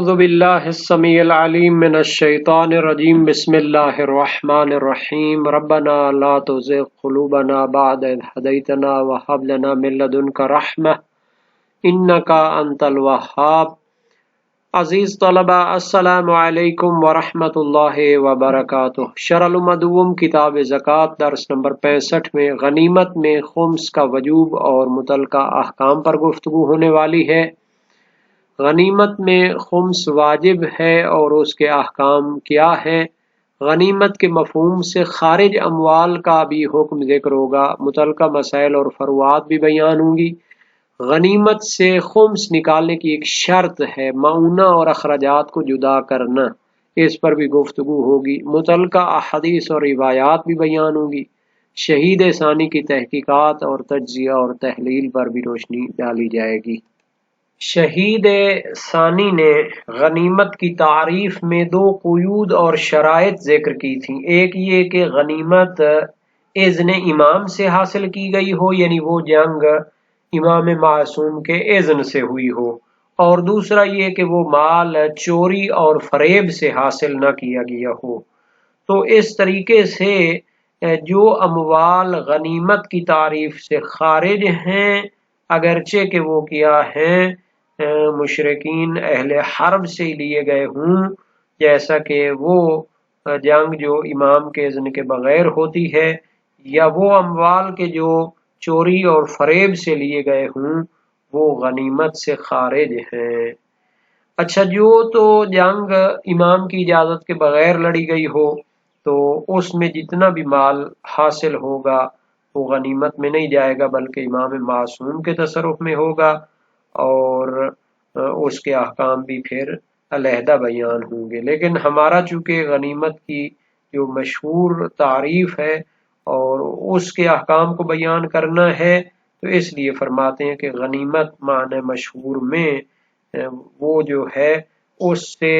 اعوذ باللہ السمیع العلیم من الشیطان الرجیم بسم اللہ الرحمن الرحیم ربنا لا تزغ قلوبنا بعد اذ ہدیتنا وہب لنا من لدنک رحمہ انک انت الوہاب۔ عزیز طلبہ السلام علیکم ورحمۃ اللہ وبرکاتہ۔ شرح المدوم کتاب زکوٰۃ درس نمبر 65 میں غنیمت میں خمس کا وجوب اور متعلقہ احکام پر گفتگو ہونے والی ہے۔ غنیمت میں خمس واجب ہے اور اس کے احکام کیا ہیں؟ غنیمت کے مفہوم سے خارج اموال کا بھی حکم ذکر ہوگا، متعلقہ مسائل اور فروعات بھی بیان ہوں گی۔ غنیمت سے خمس نکالنے کی ایک شرط ہے معونہ اور اخراجات کو جدا کرنا، اس پر بھی گفتگو ہوگی۔ متعلقہ احادیث اور روایات بھی بیان ہوں گی۔ شہید ثانی کی تحقیقات اور تجزیہ اور تحلیل پر بھی روشنی ڈالی جائے گی۔ شہید ثانی نے غنیمت کی تعریف میں دو قیود اور شرائط ذکر کی تھیں۔ ایک یہ کہ غنیمت اذن امام سے حاصل کی گئی ہو، یعنی وہ جنگ امام معصوم کے اذن سے ہوئی ہو، اور دوسرا یہ کہ وہ مال چوری اور فریب سے حاصل نہ کیا گیا ہو۔ تو اس طریقے سے جو اموال غنیمت کی تعریف سے خارج ہیں، اگرچہ کہ وہ کیا ہیں مشرکین اہل حرب سے لیے گئے ہوں، جیسا کہ وہ جنگ جو امام کے اذن کے بغیر ہوتی ہے، یا وہ اموال کے جو چوری اور فریب سے لیے گئے ہوں، وہ غنیمت سے خارج ہیں۔ اچھا، جو تو جنگ امام کی اجازت کے بغیر لڑی گئی ہو تو اس میں جتنا بھی مال حاصل ہوگا وہ غنیمت میں نہیں جائے گا، بلکہ امام معصوم کے تصرف میں ہوگا، اور اس کے احکام بھی پھر علیحدہ بیان ہوں گے۔ لیکن ہمارا چونکہ غنیمت کی جو مشہور تعریف ہے اور اس کے احکام کو بیان کرنا ہے، تو اس لیے فرماتے ہیں کہ غنیمت معنی مشہور میں وہ جو ہے اس سے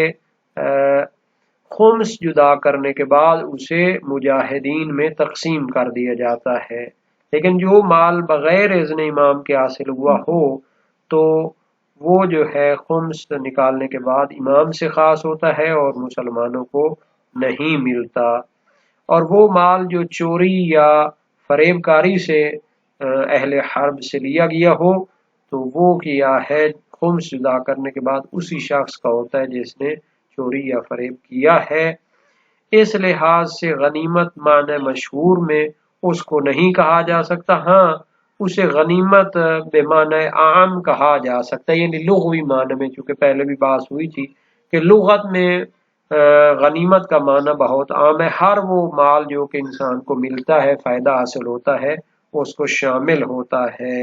خمس جدا کرنے کے بعد اسے مجاہدین میں تقسیم کر دیا جاتا ہے۔ لیکن جو مال بغیر اذن امام کے حاصل ہوا ہو تو وہ جو ہے خمس نکالنے کے بعد امام سے خاص ہوتا ہے اور مسلمانوں کو نہیں ملتا۔ اور وہ مال جو چوری یا فریب کاری سے اہل حرب سے لیا گیا ہو تو وہ کیا ہے خمس جدا کرنے کے بعد اسی شخص کا ہوتا ہے جس نے چوری یا فریب کیا ہے۔ اس لحاظ سے غنیمت معنی مشہور میں اس کو نہیں کہا جا سکتا، ہاں اسے غنیمت بے معنی عام کہا جا سکتا ہے، یعنی لغوی معنی میں، چونکہ پہلے بھی بات ہوئی تھی کہ لغت میں غنیمت کا معنی بہت عام ہے، ہر وہ مال جو کہ انسان کو ملتا ہے، فائدہ حاصل ہوتا ہے، اس کو شامل ہوتا ہے۔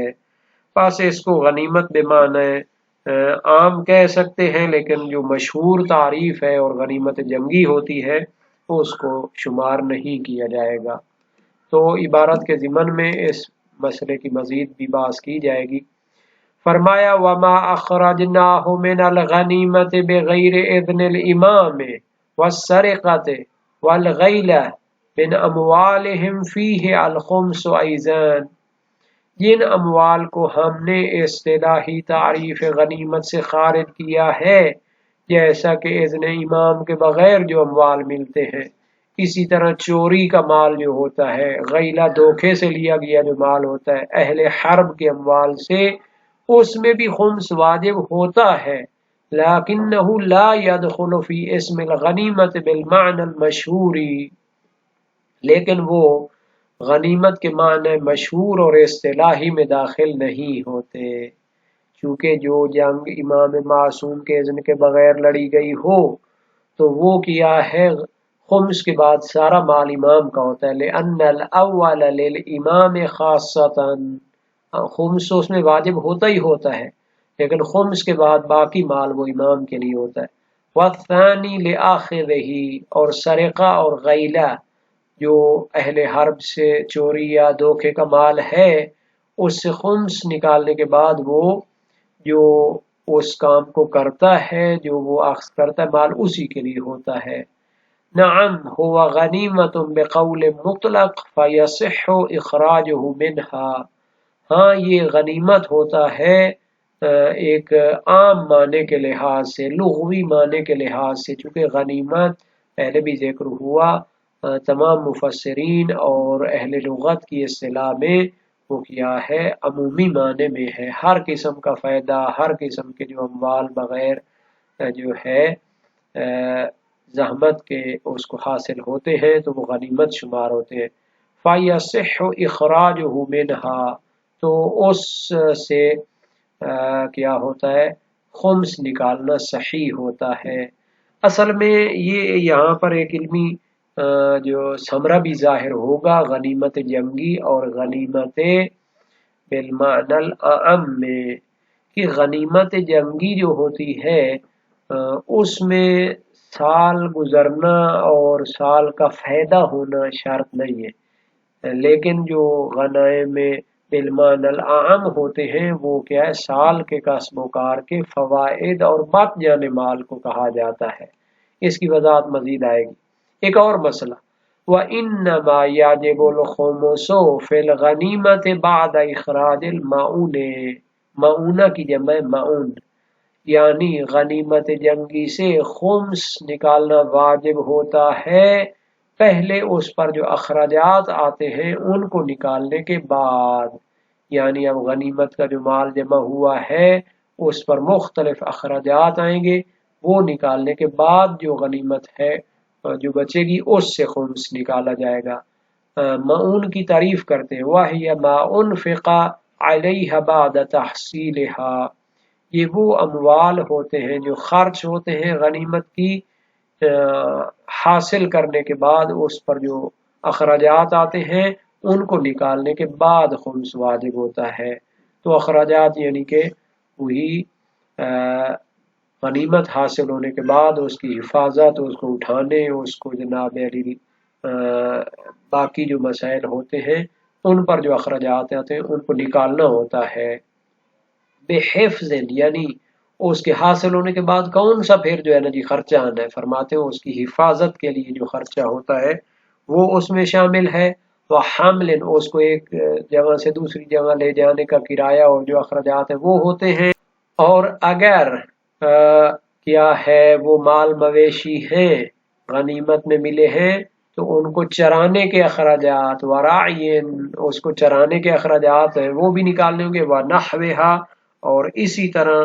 بس اس کو غنیمت بے معنی عام کہہ سکتے ہیں، لیکن جو مشہور تعریف ہے اور غنیمت جنگی ہوتی ہے اس کو شمار نہیں کیا جائے گا۔ تو عبارت کے ضمن میں اس مسئلے کی مزید بھی بحث کی جائے گی۔ فرمایا وما اخرجناہ من الغنیمت بغیر اذن الامام والسرقۃ والغیلہ من اموالہم فیہ الخمس ایضاً، جن اموال کو ہم نے اصطلاحی تعریف غنیمت سے خارج کیا ہے، جیسا کہ اذن امام کے بغیر جو اموال ملتے ہیں، اسی طرح چوری کا مال جو ہوتا ہے، غیلہ دھوکے سے لیا گیا جو مال ہوتا ہے اہل حرب کے اموال سے، اس میں بھی خمس واجب ہوتا ہے، لیکنہ لا يدخل فی اسم الغنیمت بالمعنی المشہور، لیکن وہ غنیمت کے معنی مشہور اور اصطلاحی میں داخل نہیں ہوتے، چونکہ جو جنگ امام معصوم کے اذن کے بغیر لڑی گئی ہو تو وہ کیا ہے خمس کے بعد سارا مال امام کا ہوتا ہے، لأن الاول للامام خاصۃ، خمس اس میں واجب ہوتا ہی ہوتا ہے، لیکن خمس کے بعد باقی مال وہ امام کے لیے ہوتا ہے۔ والثانی لآخذہ، اور سرقہ اور غیلہ جو اہل حرب سے چوری یا دھوکے کا مال ہے، اس سے خمس نکالنے کے بعد وہ جو اس کام کو کرتا ہے، جو وہ اخذ کرتا ہے مال، اسی کے لیے ہوتا ہے۔ نعم هو غنیمت بقول مطلق فیصح اخراجہ منہا، ہاں یہ غنیمت ہوتا ہے ایک عام معنی کے لحاظ سے، لغوی معنی کے لحاظ سے، چونکہ غنیمت پہلے بھی ذکر ہوا، تمام مفسرین اور اہل لغت کی اصطلاح میں وہ کیا ہے، عمومی معنی میں ہے، ہر قسم کا فائدہ، ہر قسم کے جو اموال بغیر جو ہے زحمت کے اس کو حاصل ہوتے ہیں تو وہ غنیمت شمار ہوتے ہیں۔ فَيَصِحُّ إِخْرَاجُهُ مِنْهَا، تو اس سے کیا ہوتا ہے، خمس نکالنا صحیح ہوتا ہے۔ اصل میں یہ یہاں پر ایک علمی جو ثمرہ بھی ظاہر ہوگا غنیمت جنگی اور غنیمت بالمعنی الاعم میں، کہ غنیمت جنگی جو ہوتی ہے اس میں سال گزرنا اور سال کا فائدہ ہونا شرط نہیں ہے، لیکن جو غنائم میں بالمعنی العام ہوتے ہیں وہ کیا ہے، سال کے کسب و کار کے فوائد اور بچ جانے مال کو کہا جاتا ہے۔ اس کی وضاحت مزید آئے گی۔ ایک اور مسئلہ، وَإِنَّمَا يَجِبُ الْخُمُسُ فِي الْغَنِيمَةِ بَعْدَ إِخْرَاجِ الْمَعُونِ، معونہ کی جمع معون، یعنی غنیمت جنگی سے خمس نکالنا واجب ہوتا ہے پہلے اس پر جو اخراجات آتے ہیں ان کو نکالنے کے بعد، یعنی اب غنیمت کا جو مال جمع ہوا ہے اس پر مختلف اخراجات آئیں گے، وہ نکالنے کے بعد جو غنیمت ہے جو بچے گی اس سے خمس نکالا جائے گا۔ معون کی تعریف کرتے ہیں، وَهِيَ مَا أُنْفِقَ عَلَيْهَا بَعْدَ تَحْصِيلِهَا، یہ وہ اموال ہوتے ہیں جو خرچ ہوتے ہیں غنیمت کی حاصل کرنے کے بعد، اس پر جو اخراجات آتے ہیں ان کو نکالنے کے بعد خمس واجب ہوتا ہے۔ تو اخراجات یعنی کہ وہی غنیمت حاصل ہونے کے بعد اس کی حفاظت، اس کو اٹھانے، اس کو جناب علی باقی جو مسائل ہوتے ہیں ان پر جو اخراجات آتے ہیں ان کو نکالنا ہوتا ہے۔ بحفظ، یعنی اس کے حاصل ہونے کے بعد کون سا پھر جو ہے نا جی خرچہ آنا ہے، فرماتے ہیں اس کی حفاظت کے لیے جو خرچہ ہوتا ہے وہ اس میں شامل ہے، وہ حمل، اس کو ایک جگہ سے دوسری جگہ لے جانے کا کرایہ اور جو اخراجات ہیں وہ ہوتے ہیں، اور اگر کیا ہے وہ مال مویشی ہیں غنیمت میں ملے ہیں تو ان کو چرانے کے اخراجات، وراعین، اس کو چرانے کے اخراجات ہیں وہ بھی نکالنے ہوں گے، وَنَحْوِهَا، اور اسی طرح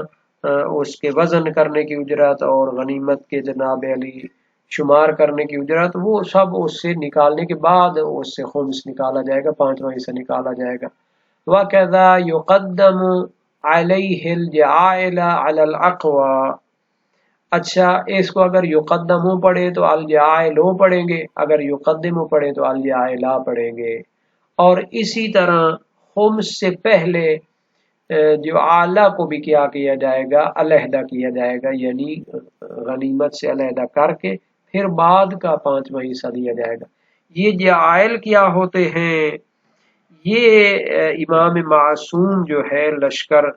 اس کے وزن کرنے کی اجرت اور غنیمت کے جناب علی شمار کرنے کی اجرت، وہ سب اس سے نکالنے کے بعد اس سے خمس نکالا جائے گا، 5واں حصہ نکالا جائے گا۔ وَكَذَا يُقَدَّمُ عَلَيْهِ الْجَعَائِلَ عَلَى الْأَقْوَى، اچھا اس کو اگر یقدمو پڑھے تو الجائلو پڑھیں گے، اگر یقدمو پڑھے تو الجائلہ پڑھیں گے، اور اسی طرح خمس سے پہلے جو اعلیٰ کو بھی کیا جائے گا، علیحدہ کیا جائے گا، یعنی غنیمت سے علیحدہ کر کے پھر بعد کا 5واں حصہ دیا جائے گا۔ یہ جائل کیا ہوتے ہیں، یہ امام معصوم جو ہے لشکر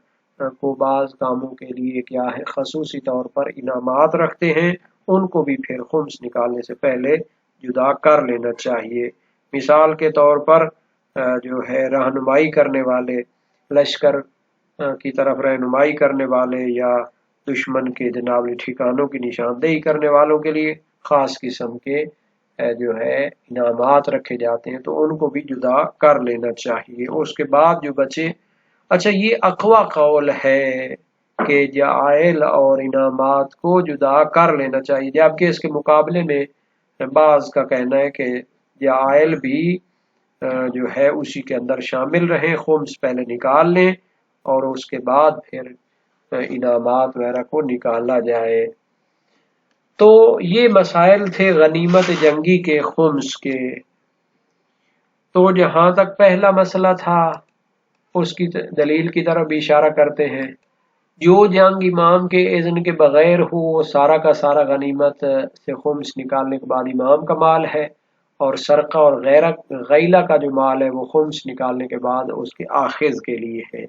کو بعض کاموں کے لیے کیا ہے خصوصی طور پر انعامات رکھتے ہیں، ان کو بھی پھر خمس نکالنے سے پہلے جدا کر لینا چاہیے۔ مثال کے طور پر جو ہے رہنمائی کرنے والے، لشکر کی طرف رہنمائی کرنے والے یا دشمن کے جناب ٹھکانوں کی نشاندہی کرنے والوں کے لیے خاص قسم کے جو ہے انعامات رکھے جاتے ہیں، تو ان کو بھی جدا کر لینا چاہیے۔ اس کے بعد جو بچے، اچھا یہ اقوی قول ہے کہ جائل اور انعامات کو جدا کر لینا چاہیے، جبکہ اس کے مقابلے میں بعض کا کہنا ہے کہ جائل بھی جو ہے اسی کے اندر شامل رہیں، خمس پہلے نکال لیں اور اس کے بعد پھر انعامات وغیرہ کو نکالا جائے۔ تو یہ مسائل تھے غنیمت جنگی کے خمس کے۔ تو جہاں تک پہلا مسئلہ تھا اس کی دلیل کی طرف بھی اشارہ کرتے ہیں، جو جنگ امام کے اذن کے بغیر ہو وہ سارا کا سارا غنیمت سے خمس نکالنے کے بعد امام کا مال ہے، اور سرقہ اور غیلہ کا جو مال ہے وہ خمس نکالنے کے بعد اس کے آخذ کے لیے ہے۔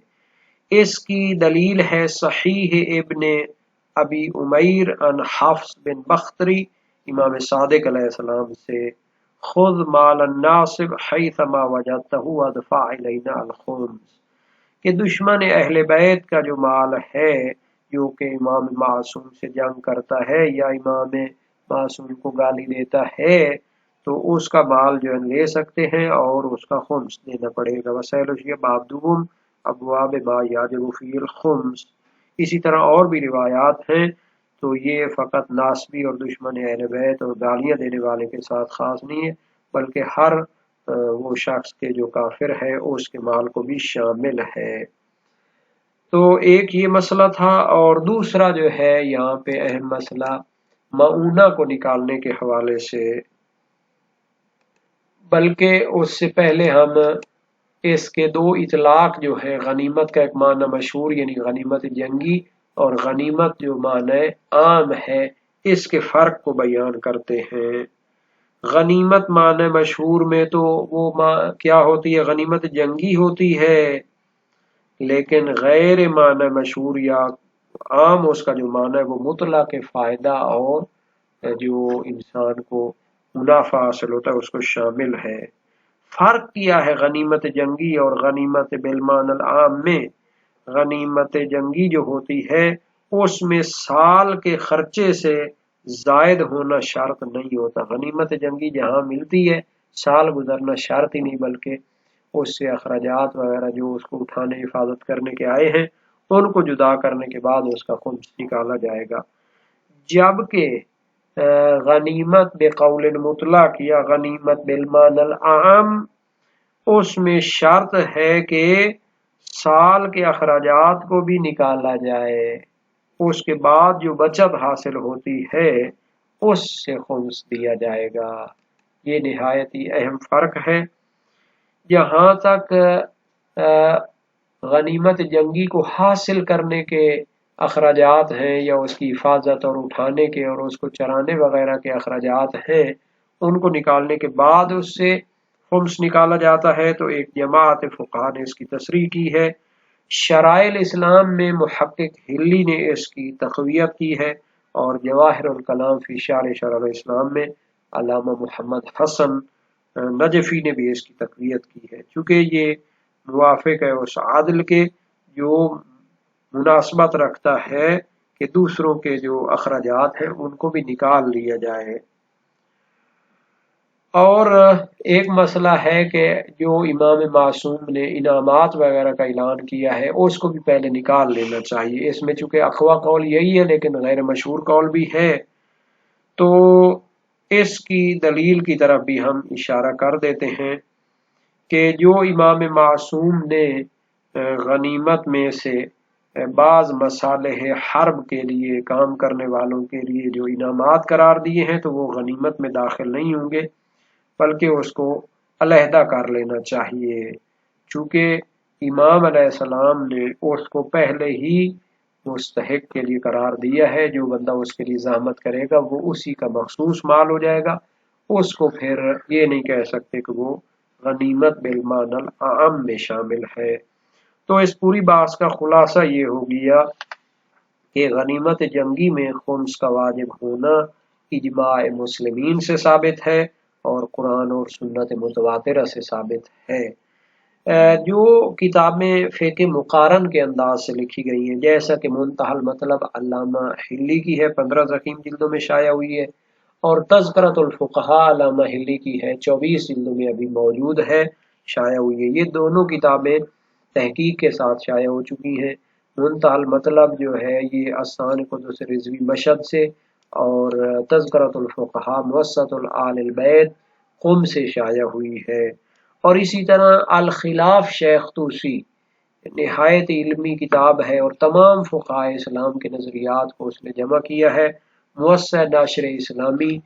اس کی دلیل ہے صحیح ابن ابی عمیر عن حفص بن بختری امام صادق علیہ السلام سے، خذ مال الناصب حیثما وجدتہ وادفع الینا الخمس، کہ دشمن اہل بیت کا جو مال ہے جو کہ امام معصوم سے جنگ کرتا ہے یا امام معصوم کو گالی دیتا ہے تو اس کا مال جو ہے لے سکتے ہیں اور اس کا خمس دینا پڑے گا۔ وسائل باب دوم ابواب ما یاجب فی الخمس۔ اسی طرح اور بھی روایات ہیں، تو یہ فقط ناسبی اور دشمن اہل بیت اور گالیاں دینے والے کے ساتھ خاص نہیں ہے، بلکہ ہر وہ شخص کے جو کافر ہے اس کے مال کو بھی شامل ہے۔ تو ایک یہ مسئلہ تھا، اور دوسرا جو ہے یہاں پہ اہم مسئلہ معونہ کو نکالنے کے حوالے سے، بلکہ اس سے پہلے ہم اس کے دو اطلاق جو ہے، غنیمت کا ایک معنی مشہور یعنی غنیمت جنگی اور غنیمت جو معنی عام ہے، اس کے فرق کو بیان کرتے ہیں۔ غنیمت معنی مشہور میں تو وہ کیا ہوتی ہے، غنیمت جنگی ہوتی ہے، لیکن غیر معنی مشہور یا عام اس کا جو معنی ہے وہ مطلق فائدہ اور جو انسان کو منافع حاصل ہوتا ہے اس کو شامل ہے۔ فرق کیا ہے غنیمت جنگی اور غنیمت بالمعنی العام میں؟ غنیمت جنگی جو ہوتی ہے اس میں سال کے خرچے سے زائد ہونا شرط نہیں ہوتا۔ غنیمت جنگی جہاں ملتی ہے سال گزرنا شرط ہی نہیں، بلکہ اس سے اخراجات وغیرہ جو اس کو اٹھانے حفاظت کرنے کے آئے ہیں ان کو جدا کرنے کے بعد اس کا خمس نکالا جائے گا۔ جبکہ غنیمت بقول مطلق یا غنیمت بالمعنی العام، اس میں شرط ہے کہ سال کے اخراجات کو بھی نکالا جائے، اس کے بعد جو بچت حاصل ہوتی ہے اس سے خمس دیا جائے گا۔ یہ نہایت ہی اہم فرق ہے۔ جہاں تک غنیمت جنگی کو حاصل کرنے کے اخراجات ہیں یا اس کی حفاظت اور اٹھانے کے اور اس کو چرانے وغیرہ کے اخراجات ہیں، ان کو نکالنے کے بعد اس سے خمس نکالا جاتا ہے، تو ایک جماعت فقہا نے اس کی تصریح کی ہے۔ شرائع الاسلام میں محقق ہلی نے اس کی تقویت کی ہے، اور جواہر الکلام فی شرح شرع الاسلام میں علامہ محمد حسن نجفی نے بھی اس کی تقویت کی ہے، چونکہ یہ موافق ہے اس عدل کے جو مناسبت رکھتا ہے کہ دوسروں کے جو اخراجات ہیں ان کو بھی نکال لیا جائے۔ اور ایک مسئلہ ہے کہ جو امام معصوم نے انعامات وغیرہ کا اعلان کیا ہے اس کو بھی پہلے نکال لینا چاہیے۔ اس میں چونکہ اقوی قول یہی ہے لیکن غیر مشہور قول بھی ہے، تو اس کی دلیل کی طرف بھی ہم اشارہ کر دیتے ہیں کہ جو امام معصوم نے غنیمت میں سے بعض مصالح حرب کے لیے کام کرنے والوں کے لیے جو انعامات قرار دیے ہیں تو وہ غنیمت میں داخل نہیں ہوں گے، بلکہ اس کو علیحدہ کر لینا چاہیے، چونکہ امام علیہ السلام نے اس کو پہلے ہی مستحق کے لیے قرار دیا ہے۔ جو بندہ اس کے لیے زحمت کرے گا وہ اسی کا مخصوص مال ہو جائے گا، اس کو پھر یہ نہیں کہہ سکتے کہ وہ غنیمت بالمعنی العام میں شامل ہے۔ تو اس پوری بحث کا خلاصہ یہ ہو گیا کہ غنیمت جنگی میں خمس کا واجب ہونا اجماع مسلمین سے ثابت ہے اور قرآن اور سنت متواترہ سے ثابت ہے۔ جو کتابیں فقہ مقارن کے انداز سے لکھی گئی ہیں، جیسا کہ منتہی المطلب علامہ ہلی کی ہے، 15 ضخیم جلدوں میں شائع ہوئی ہے، اور تذکرۃ الفقہاء علامہ ہلی کی ہے، 24 جلدوں میں ابھی موجود ہے، شائع ہوئی ہے۔ یہ دونوں کتابیں تحقیق کے ساتھ شائع ہو چکی ہیں۔ منتہی المطلب جو ہے یہ اسان قدس رضوی مشہد سے، اور تذکرۃ الفقہاء موسط آل البیت قم سے شائع ہوئی ہے۔ اور اسی طرح الخلاف شیخ طوسی نہایت علمی کتاب ہے اور تمام فقہاء اسلام کے نظریات کو اس نے جمع کیا ہے۔ موسع ناشر اسلامی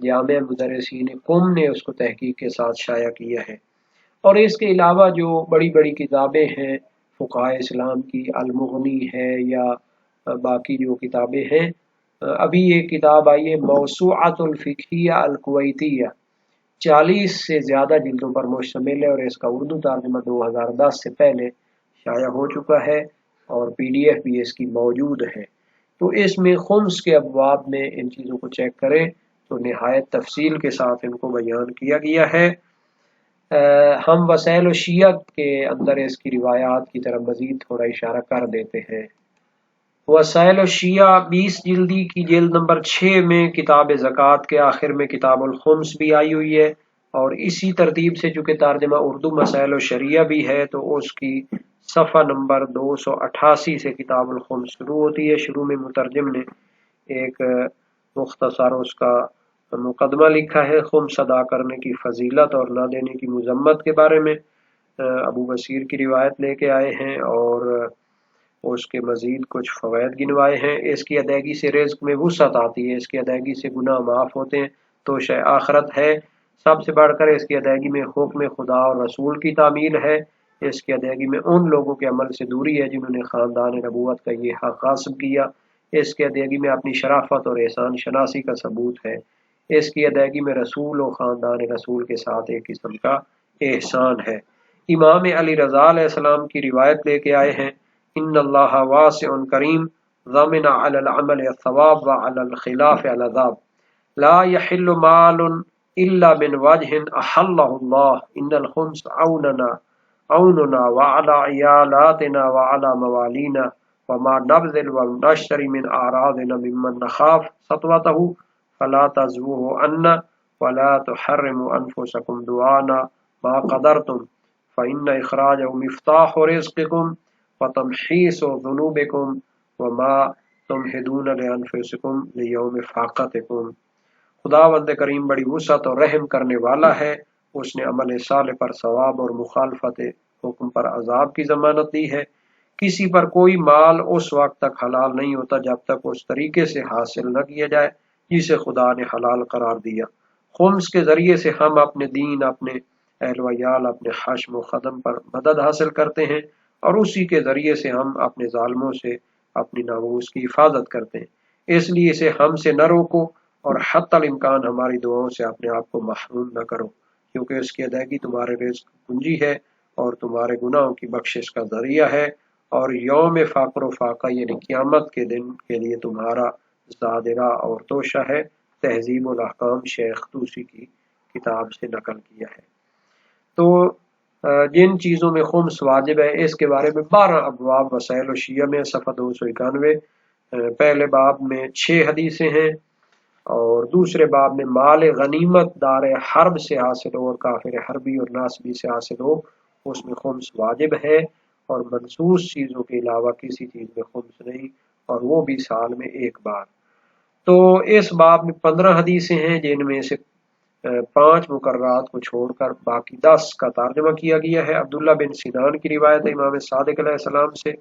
جامع مدرسین قم نے اس کو تحقیق کے ساتھ شائع کیا ہے۔ اور اس کے علاوہ جو بڑی بڑی کتابیں ہیں فقہاء اسلام کی، المغنی ہے یا باقی جو کتابیں ہیں، ابھی ایک کتاب آئی ہے موسوعۃ الفقہیہ الکویتیہ، 40 سے زیادہ جلدوں پر مشتمل ہے، اور اس کا اردو ترجمہ 2010 سے پہلے شائع ہو چکا ہے، اور PDF بھی اس کی موجود ہے۔ تو اس میں خمس کے ابواب میں ان چیزوں کو چیک کریں تو نہایت تفصیل کے ساتھ ان کو بیان کیا گیا ہے۔ ہم وسائل و شیعت کے اندر اس کی روایات کی طرف مزید تھوڑا اشارہ کر دیتے ہیں۔ وسائل و شیعہ 20 جلدی کی جلد نمبر 6 میں کتاب زکوٰۃ کے آخر میں کتاب الخمس بھی آئی ہوئی ہے، اور اسی ترتیب سے چونکہ ترجمہ اردو مسائل و شریعہ بھی ہے تو اس کی صفحہ نمبر 288 سے کتاب الخمس شروع ہوتی ہے۔ شروع میں مترجم نے ایک مختصر اس کا مقدمہ لکھا ہے، خمس ادا کرنے کی فضیلت اور نہ دینے کی مذمت کے بارے میں ابو بصیر کی روایت لے کے آئے ہیں، اور اس کے مزید کچھ فوائد گنوائے ہیں۔ اس کی ادائیگی سے رزق میں وسعت آتی ہے، اس کی ادائیگی سے گناہ معاف ہوتے ہیں، تو شے آخرت ہے۔ سب سے بڑھ کر اس کی ادائیگی میں حکم خدا اور رسول کی تعمیل ہے، اس کی ادائیگی میں ان لوگوں کے عمل سے دوری ہے جنہوں نے خاندان نبوت کا یہ حق غاصب کیا، اس کی ادائیگی میں اپنی شرافت اور احسان شناسی کا ثبوت ہے، اس کی ادائیگی میں رسول و خاندان رسول کے ساتھ ایک قسم کا احسان ہے۔ امام علی رضا علیہ السلام کی روایت لے کے آئے ہیں، ان اللہ واسع کریم ضمن علی العمل الثواب وعلی الخلاف العذاب لا يحل مال الا من وجه احلہ اللہ ان الخمس عوننا وعلى عیالاتنا وعلى موالینا وما نبذل ونشتری من اعراضنا ممن نخاف سطوته فلا تزوه عنا ولا تحرموا انفسكم دعانا ما قدرتم فإن اخراجه مفتاح رزقكم وتمحيص ذنوبكم وما تمہدون لانفسکم لیوم فاقتکم۔ خداوند کریم بڑی وسعت اور رحم کرنے والا ہے، اس نے عمل صالح پر ثواب اور مخالفت حکم پر عذاب کی ضمانت دی ہے۔ کسی پر کوئی مال اس وقت تک حلال نہیں ہوتا جب تک اس طریقے سے حاصل نہ کیا جائے جسے خدا نے حلال قرار دیا۔ خمس کے ذریعے سے ہم اپنے دین، اپنے اہل ویال، اپنے حشم و خدم پر مدد حاصل کرتے ہیں، اور اسی کے ذریعے سے ہم اپنے ظالموں سے اپنی ناموس کی حفاظت کرتے ہیں۔ اس لیے اسے ہم سے نہ روکو اور حتی الامکان ہماری دعاؤں سے اپنے آپ کو محروم نہ کرو، کیونکہ اس کی ادائیگی تمہارے رزق کنجی ہے اور تمہارے گناہوں کی بخشش کا ذریعہ ہے، اور یوم فقر و فاقہ یعنی قیامت کے دن کے لیے تمہارا زادرہ اور توشہ ہے۔ تہذیب الاحکام شیخ طوسی کی کتاب سے نقل کیا ہے۔ تو جن چیزوں میں خمس واجب ہے اس کے بارے میں 12 ابواب وسائل و شیعہ میں صفحہ 291۔ پہلے باب میں 6 حدیثیں ہیں، اور دوسرے باب میں مال غنیمت دار حرب سے حاصل ہو اور کافر حربی اور ناصبی سے حاصل ہو اس میں خمس واجب ہے، اور منصوص چیزوں کے علاوہ کسی چیز میں خمس نہیں، اور وہ بھی سال میں ایک بار۔ تو اس باب میں 15 حدیثیں ہیں، جن میں سے 5 مقررات کو چھوڑ کر باقی 10 کا ترجمہ کیا گیا ہے۔ عبداللہ بن سنان کی روایت ہے امام صادق علیہ السلام سے،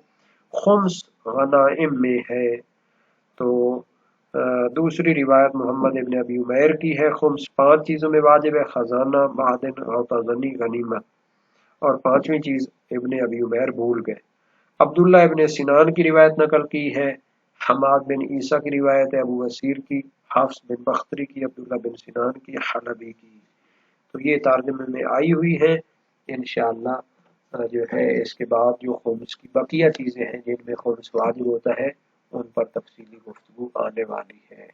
خمس غنائم میں ہے۔ تو دوسری روایت محمد ابن ابی عمیر کی ہے، خمس 5 چیزوں میں واجب ہے: خزانہ، معدن، غوطہ غنیمت، اور 5ویں چیز ابن ابی عمیر بھول گئے۔ عبداللہ ابن سنان کی روایت نقل کی ہے، حماد بن عیسیٰ کی روایت ہے، ابو بصیر کی، حفص بن بختری کی، عبداللہ بن سنان کی، حلبی کی۔ تو یہ ترجمے میں آئی ہوئی ہے۔ انشاءاللہ جو ہے اس کے بعد جو خمس کی بقیہ چیزیں ہیں جن میں خمس واجب ہوتا ہے ان پر تفصیلی گفتگو آنے والی ہے۔